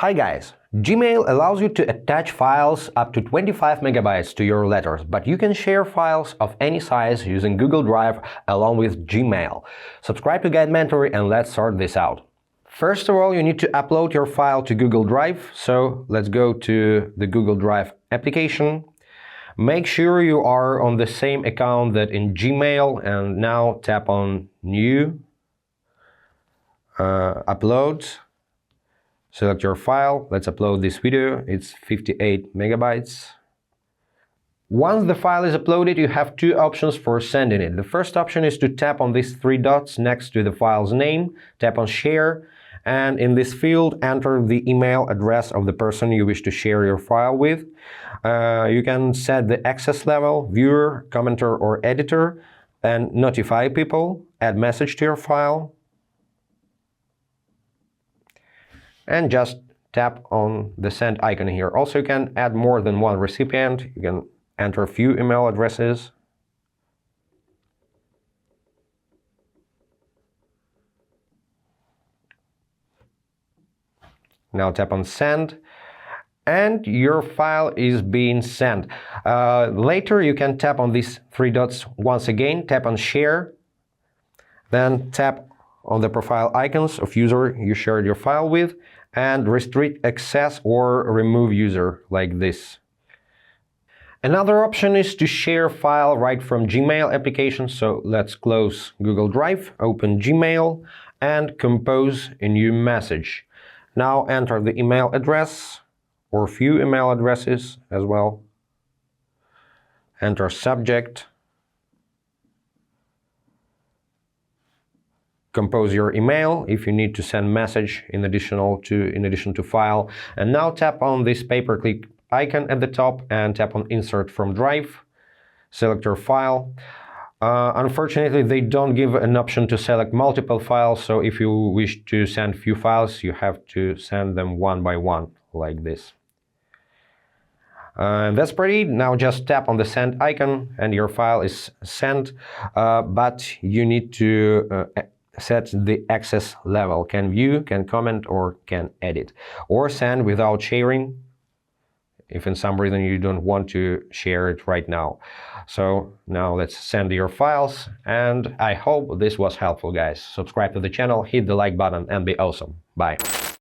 Hi guys! Gmail allows you to attach files up to 25 megabytes to your letters, but you can share files of any size using Google Drive along with Gmail. Subscribe to Guide Mentory and let's sort this out. First of all, you need to upload your file to Google Drive, so let's go to the Google Drive application. Make sure you are on the same account that in Gmail and now tap on New, Upload. Select your file. Let's upload this video. It's 58 megabytes. Once the file is uploaded, you have two options for sending it. The first option is to tap on these three dots next to the file's name, tap on Share, and in this field, enter the email address of the person you wish to share your file with. You can set the access level, viewer, commenter, or editor, and notify people, add message to your file, and just tap on the send icon here. Also, you can add more than one recipient. You can enter a few email addresses. Now tap on send, and your file is being sent. Later, you can tap on these three dots once again, tap on share, then tap on the profile icons of user you shared your file with, and restrict access or remove user like this. Another option is to share file right from Gmail application. So let's close Google Drive, open Gmail, and compose a new message. Now enter the email address or a few email addresses as well. Enter subject. Compose your email if you need to send message in addition to file, and now tap on this paperclip icon at the top and tap on insert from drive. Select your file. Unfortunately, they don't give an option to select multiple files, so if you wish to send few files, you have to send them one by one like this. That's pretty. Now just tap on the send icon and your file is sent, but you need to set the access level, can view, can comment, or can edit, or send without sharing if in some reason you don't want to share it right now. So now let's send your files, and I hope this was helpful, guys. Subscribe to the channel, hit the like button, and be awesome. Bye.